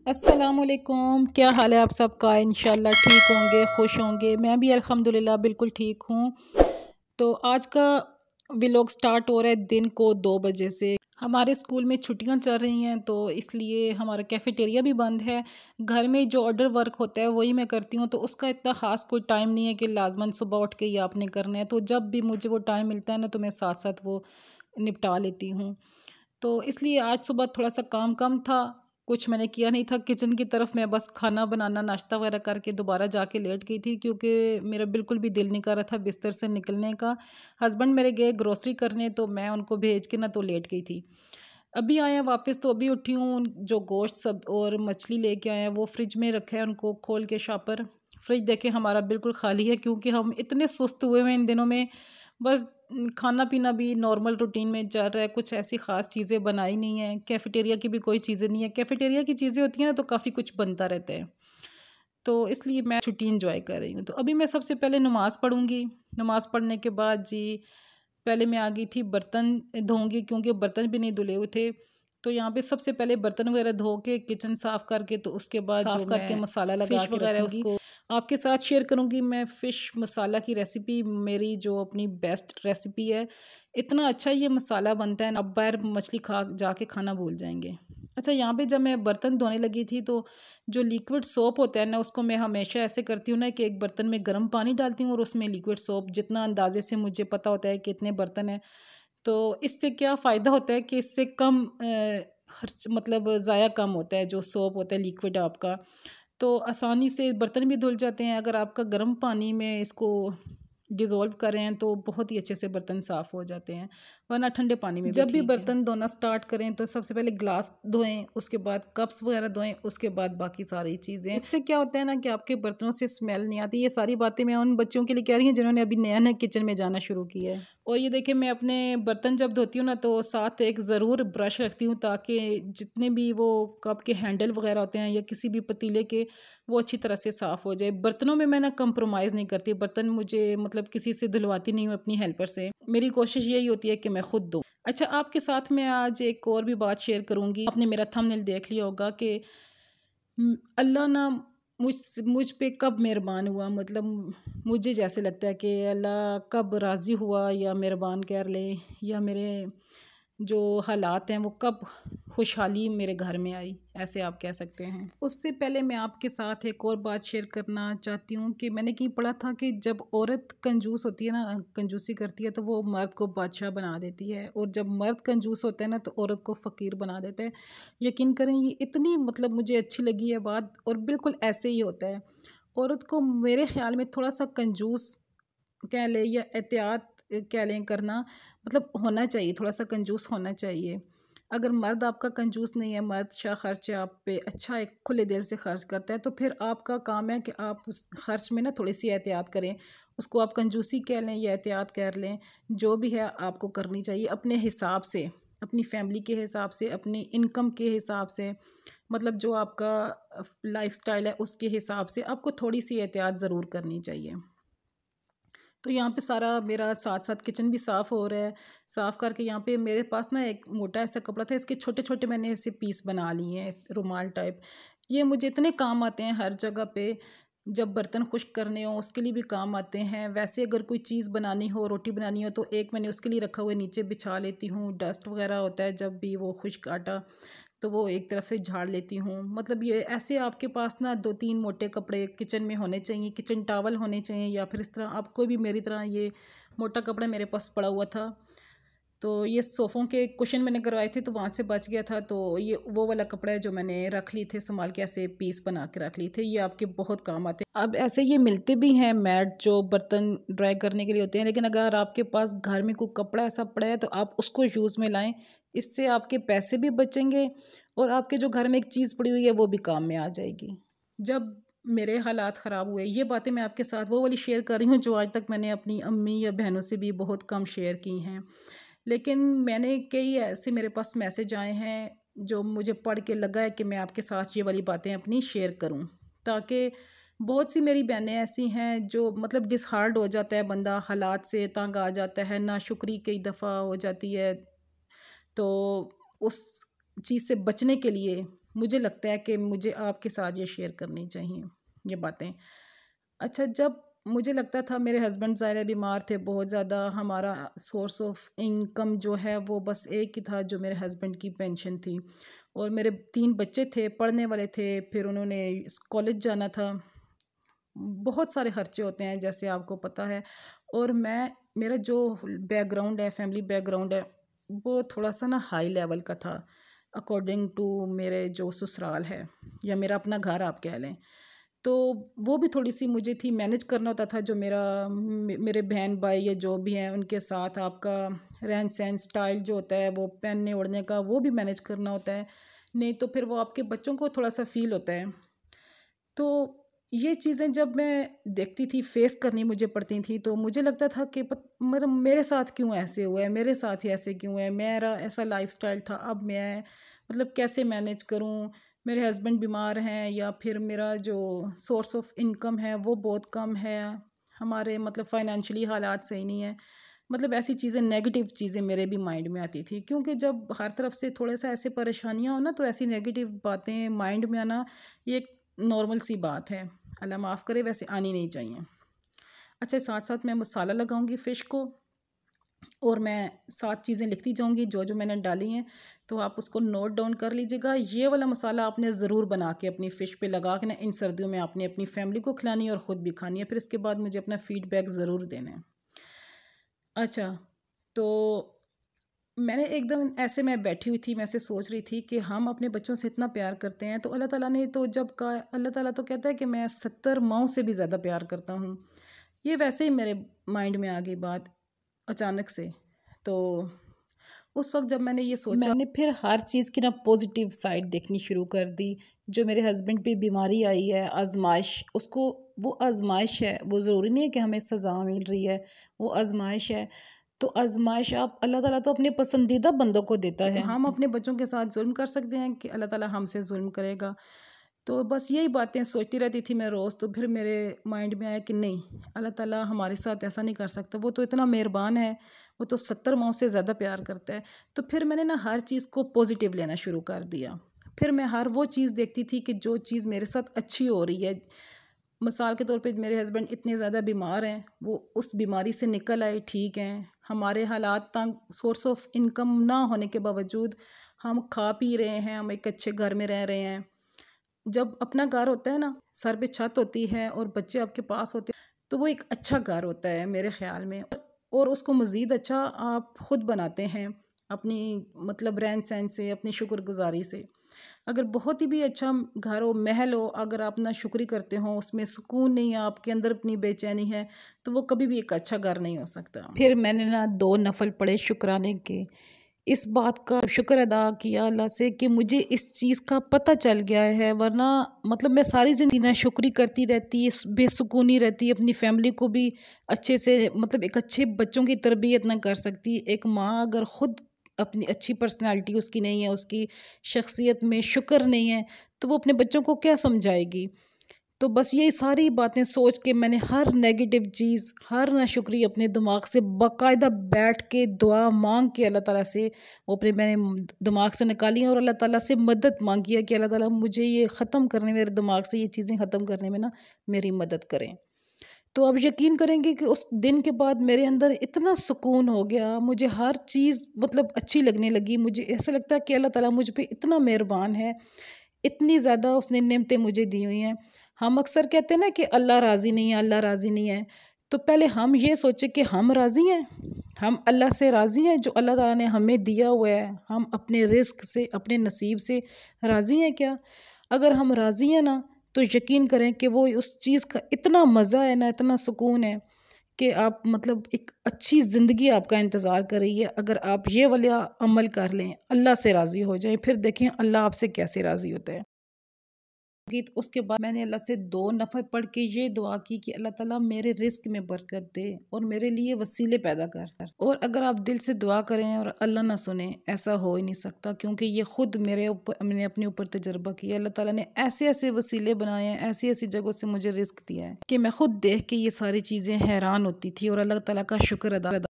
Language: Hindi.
अस्सलामुअलैकुम, क्या हाल है आप सबका। इंशाल्लाह ठीक होंगे, खुश होंगे। मैं भी अल्हम्दुलिल्लाह बिल्कुल ठीक हूँ। तो आज का व्लॉग स्टार्ट हो रहा है दिन को 2 बजे से। हमारे स्कूल में छुट्टियां चल रही हैं तो इसलिए हमारा कैफ़ेटेरिया भी बंद है। घर में जो ऑर्डर वर्क होता है वही मैं करती हूँ, तो उसका इतना ख़ास कोई टाइम नहीं है कि लाजमन सुबह उठ के ही आपने करना है। तो जब भी मुझे वो टाइम मिलता है ना तो मैं साथ साथ वो निपटा लेती हूँ। तो इसलिए आज सुबह थोड़ा-सा काम कम था, कुछ मैंने किया नहीं था किचन की तरफ। मैं बस खाना बनाना, नाश्ता वगैरह करके दोबारा जाके लेट गई थी क्योंकि मेरा बिल्कुल भी दिल नहीं कर रहा था बिस्तर से निकलने का। हस्बैंड मेरे गए ग्रोसरी करने तो मैं उनको भेज के ना तो लेट गई थी। अभी आए हैं वापस तो अभी उठी हूँ। जो गोश्त सब और मछली लेके आए हैं वो फ्रिज में रखा है, उनको खोल के शॉपर। फ्रिज देखें हमारा बिल्कुल खाली है क्योंकि हम इतने सुस्त हुए हुए हैं इन दिनों में। बस खाना पीना भी नॉर्मल रूटीन में चल रहा है, कुछ ऐसी ख़ास चीज़ें बनाई नहीं हैं। कैफ़ेटेरिया की भी कोई चीज़ें नहीं है। कैफ़ेटेरिया की चीज़ें होती हैं ना तो काफ़ी कुछ बनता रहता है। तो इसलिए मैं छुट्टी एंजॉय कर रही हूँ। तो अभी मैं सबसे पहले नमाज़ पढ़ूँगी। नमाज़ पढ़ने के बाद जी पहले मैं आ गई थी बर्तन धोऊँगी क्योंकि बर्तन भी नहीं धुले हुए थे। तो यहाँ पे सबसे पहले बर्तन वगैरह धो के किचन साफ़ करके तो उसके बाद साफ़ करके मसाला लगा के वगैरह उसको आपके साथ शेयर करूँगी। मैं फ़िश मसाला की रेसिपी मेरी जो अपनी बेस्ट रेसिपी है। इतना अच्छा ये मसाला बनता है ना, आप बाहर मछली खा जाके खाना भूल जाएंगे। अच्छा, यहाँ पे जब मैं बर्तन धोने लगी थी तो जो लिक्विड सोप होता है ना उसको मैं हमेशा ऐसे करती हूँ ना कि एक बर्तन में गर्म पानी डालती हूँ और उसमें लिक्विड सोप जितना अंदाजे से मुझे पता होता है कि इतने बर्तन हैं। तो इससे क्या फ़ायदा होता है कि इससे कम खर्च, मतलब ज़ाया कम होता है जो सोप होता है लिक्विड आपका। तो आसानी से बर्तन भी धुल जाते हैं अगर आपका गर्म पानी में इसको डिज़ोल्व करें तो बहुत ही अच्छे से बर्तन साफ़ हो जाते हैं, वरना ठंडे पानी में भी जब भी बर्तन धोना स्टार्ट करें तो सबसे पहले ग्लास धोएं, उसके बाद कप्स वगैरह धोएं, उसके बाद बाकी सारी चीज़ें। इससे क्या होता है ना कि आपके बर्तनों से स्मेल नहीं आती। ये सारी बातें मैं उन बच्चों के लिए कह रही हूँ जिन्होंने अभी नया नया किचन में जाना शुरू किया है। और ये देखिए मैं अपने बर्तन जब धोती हूँ ना तो साथ एक ज़रूर ब्रश रखती हूँ ताकि जितने भी वो कप के हैंडल वगैरह होते हैं या किसी भी पतीले के, वो अच्छी तरह से साफ़ हो जाए। बर्तनों में मैं ना कंप्रोमाइज़ नहीं करती। बर्तन मुझे मतलब किसी से धुलवाती नहीं हूँ अपनी हेल्पर से। मेरी कोशिश यही होती है कि मैं खुद धोऊँ। अच्छा, आपके साथ मैं आज एक और भी बात शेयर करूँगी। आपने मेरा थंबनेल देख लिया होगा कि अल्लाह ना मुझ पे कब मेहरबान हुआ, मतलब मुझे जैसे लगता है कि अल्लाह कब राज़ी हुआ या मेहरबान कह लें, या मेरे जो हालात हैं वो कब खुशहाली मेरे घर में आई, ऐसे आप कह सकते हैं। उससे पहले मैं आपके साथ एक और बात शेयर करना चाहती हूँ कि मैंने कहीं पढ़ा था कि जब औरत कंजूस होती है ना, कंजूसी करती है तो वो मर्द को बादशाह बना देती है, और जब मर्द कंजूस होता है ना तो औरत को फ़कीर बना देता है। यकीन करें ये इतनी मतलब मुझे अच्छी लगी है बात, और बिल्कुल ऐसे ही होता है। औरत को मेरे ख़्याल में थोड़ा सा कंजूस कह लें या एहतियात कह लें करना, मतलब होना चाहिए, थोड़ा सा कंजूस होना चाहिए। अगर मर्द आपका कंजूस नहीं है, मर्द शाह खर्च आप पे अच्छा एक खुले दिल से खर्च करता है, तो फिर आपका काम है कि आप उस खर्च में ना थोड़ी सी एहतियात करें। उसको आप कंजूसी कह लें या एहतियात कर लें, जो भी है आपको करनी चाहिए अपने हिसाब से, अपनी फैमिली के हिसाब से, अपनी इनकम के हिसाब से, मतलब जो आपका लाइफस्टाइल है उसके हिसाब से आपको थोड़ी सी एहतियात ज़रूर करनी चाहिए। तो यहाँ पे सारा मेरा साथ साथ किचन भी साफ़ हो रहा है। साफ़ करके यहाँ पे मेरे पास ना एक मोटा ऐसा कपड़ा था, इसके छोटे छोटे मैंने ऐसे पीस बना लिए हैं रुमाल टाइप। ये मुझे इतने काम आते हैं हर जगह पे, जब बर्तन खुश्क करने हो उसके लिए भी काम आते हैं। वैसे अगर कोई चीज़ बनानी हो, रोटी बनानी हो, तो एक मैंने उसके लिए रखा हुआ है, नीचे बिछा लेती हूँ। डस्ट वगैरह होता है जब भी वो खुश्क आटा, तो वो एक तरफ से झाड़ लेती हूँ। मतलब ये ऐसे आपके पास ना 2-3 मोटे कपड़े किचन में होने चाहिए, किचन टॉवल होने चाहिए, या फिर इस तरह आप कोई भी, मेरी तरह ये मोटा कपड़ा मेरे पास पड़ा हुआ था। तो ये सोफ़ों के कुशन मैंने करवाए थे तो वहाँ से बच गया था, तो ये वो वाला कपड़ा है जो मैंने रख लिए थे संभाल के, ऐसे पीस बना के रख लिए थे। ये आपके बहुत काम आते हैं। अब ऐसे ये मिलते भी हैं मैट जो बर्तन ड्राई करने के लिए होते हैं, लेकिन अगर आपके पास घर में कोई कपड़ा ऐसा पड़ा है तो आप उसको यूज़ में लाएं। इससे आपके पैसे भी बचेंगे और आपके जो घर में एक चीज़ पड़ी हुई है वो भी काम में आ जाएगी। जब मेरे हालात ख़राब हुए, ये बातें मैं आपके साथ वो वाली शेयर कर रही हूँ जो आज तक मैंने अपनी अम्मी या बहनों से भी बहुत कम शेयर की हैं। लेकिन मैंने कई ऐसे मेरे पास मैसेज आए हैं जो मुझे पढ़ के लगा है कि मैं आपके साथ ये वाली बातें अपनी शेयर करूं, ताकि बहुत सी मेरी बहनें ऐसी हैं जो मतलब डिसहार्ड हो जाता है बंदा, हालात से तंग आ जाता है, नाशुक्री कई दफ़ा हो जाती है। तो उस चीज़ से बचने के लिए मुझे लगता है कि मुझे आपके साथ ये शेयर करनी चाहिए ये बातें। अच्छा, जब मुझे लगता था मेरे हस्बैंड ज़ाहिर है बीमार थे बहुत ज़्यादा, हमारा सोर्स ऑफ इनकम जो है वो बस एक ही था जो मेरे हस्बैंड की पेंशन थी, और मेरे 3 बच्चे थे पढ़ने वाले थे, फिर उन्होंने कॉलेज जाना था, बहुत सारे खर्चे होते हैं जैसे आपको पता है। और मेरा जो बैकग्राउंड है, फैमिली बैकग्राउंड है, वो थोड़ा सा ना हाई लेवल का था अकॉर्डिंग टू मेरे जो ससुराल है या मेरा अपना घर आप कह लें। तो वो भी थोड़ी सी मुझे थी, मैनेज करना होता था, जो मेरे बहन भाई या जो भी हैं उनके साथ आपका रहन सहन स्टाइल जो होता है वो पहनने ओढ़ने का वो भी मैनेज करना होता है, नहीं तो फिर वो आपके बच्चों को थोड़ा सा फील होता है। तो ये चीज़ें जब मैं देखती थी, फेस करनी मुझे पड़ती थी, तो मुझे लगता था कि मेरे साथ क्यों ऐसे हुआ है, मेरे साथ ही ऐसे क्यों है, मेरा ऐसा लाइफस्टाइल था, अब मैं मतलब कैसे मैनेज करूं, मेरे हस्बैंड बीमार हैं या फिर मेरा जो सोर्स ऑफ इनकम है वो बहुत कम है, हमारे मतलब फाइनेंशियली हालात सही नहीं है। मतलब ऐसी चीज़ें, नेगेटिव चीज़ें मेरे भी माइंड में आती थी, क्योंकि जब हर तरफ से थोड़ा सा ऐसे परेशानियां हो ना, तो ऐसी नेगेटिव बातें माइंड में आना ये एक नॉर्मल सी बात है, अल्लाह माफ़ करे, वैसे आनी नहीं चाहिए। अच्छा, साथ साथ मैं मसाला लगाऊंगी फ़िश को, और मैं 7 चीज़ें लिखती जाऊंगी जो जो मैंने डाली हैं, तो आप उसको नोट डाउन कर लीजिएगा। ये वाला मसाला आपने ज़रूर बना के अपनी फ़िश पे लगा के ना, इन सर्दियों में आपने अपनी फैमिली को खिलानी है और ख़ुद भी खानी है, फिर इसके बाद मुझे अपना फ़ीडबैक ज़रूर देना है। अच्छा, तो मैंने एकदम ऐसे मैं बैठी हुई थी, मैं ऐसे सोच रही थी कि हम अपने बच्चों से इतना प्यार करते हैं, तो अल्लाह ताला ने तो जब कहा, अल्लाह ताला तो कहता है कि मैं 70 माँओं से भी ज़्यादा प्यार करता हूँ। ये वैसे ही मेरे माइंड में आ गई बात अचानक से। तो उस वक्त जब मैंने ये सोचा, मैंने फिर हर चीज़ की ना पॉजिटिव साइड देखनी शुरू कर दी। जो मेरे हस्बैंड पे बीमारी आई है, आजमाइश, उसको वो आजमाइश है, वो ज़रूरी नहीं है कि हमें सज़ा मिल रही है, वो आजमाइश है। तो आजमाइश आप, अल्लाह ताला तो अपने पसंदीदा बंदों को देता है। हम अपने बच्चों के साथ जुल्म कर सकते हैं कि अल्लाह ताला हमसे जुल्म करेगा? तो बस यही बातें सोचती रहती थी मैं रोज़। तो फिर मेरे माइंड में आया कि नहीं, अल्लाह ताला हमारे साथ ऐसा नहीं कर सकता, वो तो इतना मेहरबान है, वो तो 70 माओं से ज़्यादा प्यार करता है। तो फिर मैंने ना हर चीज़ को पॉजिटिव लेना शुरू कर दिया। फिर मैं हर वो चीज़ देखती थी कि जो चीज़ मेरे साथ अच्छी हो रही है। मिसाल के तौर पे मेरे हस्बैंड इतने ज़्यादा बीमार हैं, वो उस बीमारी से निकल आए, ठीक हैं। हमारे हालात तंग, सोर्स ऑफ इनकम ना होने के बावजूद हम खा पी रहे हैं, हम एक अच्छे घर में रह रहे हैं। जब अपना घर होता है ना, सर पे छत होती है और बच्चे आपके पास होते हैं, तो वो एक अच्छा घर होता है मेरे ख़्याल में। और उसको मज़ीद अच्छा आप ख़ुद बनाते हैं अपनी मतलब रहन सहन से, अपनी शुक्रगुजारी से। अगर बहुत ही भी अच्छा घर हो, महल हो, अगर आप ना शुक्री करते हो, उसमें सुकून नहीं है, आपके अंदर अपनी बेचैनी है, तो वो कभी भी एक अच्छा घर नहीं हो सकता। फिर मैंने ना 2 नफल पढ़े शुक्राने के, इस बात का शुक्र अदा किया अल्लाह से कि मुझे इस चीज़ का पता चल गया है, वरना मतलब मैं सारी ज़िंदगी ना शुक्री करती रहती, बेसुकूनी रहती, अपनी फैमिली को भी अच्छे से मतलब एक अच्छे बच्चों की तरबियत ना कर सकती। एक माँ अगर ख़ुद अपनी अच्छी पर्सनैलिटी उसकी नहीं है, उसकी शख्सियत में शुक्र नहीं है, तो वो अपने बच्चों को क्या समझाएगी? तो बस ये सारी बातें सोच के मैंने हर नेगेटिव चीज़, हर नाशुक्री अपने दिमाग से बाकायदा बैठ के दुआ मांग के अल्लाह ताला से वो अपने मैंने दिमाग से निकाली और अल्लाह ताला से मदद मांगी है कि अल्लाह ताला मुझे ये ख़त्म करने, मेरे दिमाग से ये चीज़ें ख़त्म करने में ना मेरी मदद करें। तो अब यकीन करेंगे कि उस दिन के बाद मेरे अंदर इतना सुकून हो गया, मुझे हर चीज़ मतलब अच्छी लगने लगी। मुझे ऐसा लगता है कि अल्लाह ताला मुझ पे इतना मेहरबान है, इतनी ज़्यादा उसने नेमतें मुझे दी हुई हैं। हम अक्सर कहते हैं ना कि अल्लाह राज़ी नहीं है, अल्लाह राज़ी नहीं है। तो पहले हम ये सोचें कि हम राज़ी हैं, हम अल्लाह से राज़ी हैं जो अल्लाह ताला ने हमें दिया हुआ है। हम अपने रिज़्क से, अपने नसीब से राज़ी हैं क्या? अगर हम राज़ी हैं ना, तो यकीन करें कि वो उस चीज़ का इतना मज़ा है ना, इतना सुकून है कि आप मतलब एक अच्छी ज़िंदगी आपका इंतज़ार कर रही है। अगर आप ये वाला अमल कर लें, अल्लाह से राज़ी हो जाएं, फिर देखें अल्लाह आपसे कैसे राज़ी होता है। उसके बाद मैंने अल्लाह से 2 नफ़ल पढ़ के ये दुआ की कि अल्लाह ताला मेरे रिस्क में बरकत दे और मेरे लिए वसीले पैदा कर। और अगर आप दिल से दुआ करें और अल्लाह ना सुने, ऐसा हो ही नहीं सकता, क्योंकि ये ख़ुद मैंने अपने ऊपर तजर्बा किया। अल्लाह ताला ने ऐसे ऐसे वसीले बनाए हैं, ऐसी ऐसी जगहों से मुझे रिस्क दिया है कि मैं ख़ुद देख के ये सारी चीज़ें हैरान होती थी और अल्लाह ताला का शुक्र अदा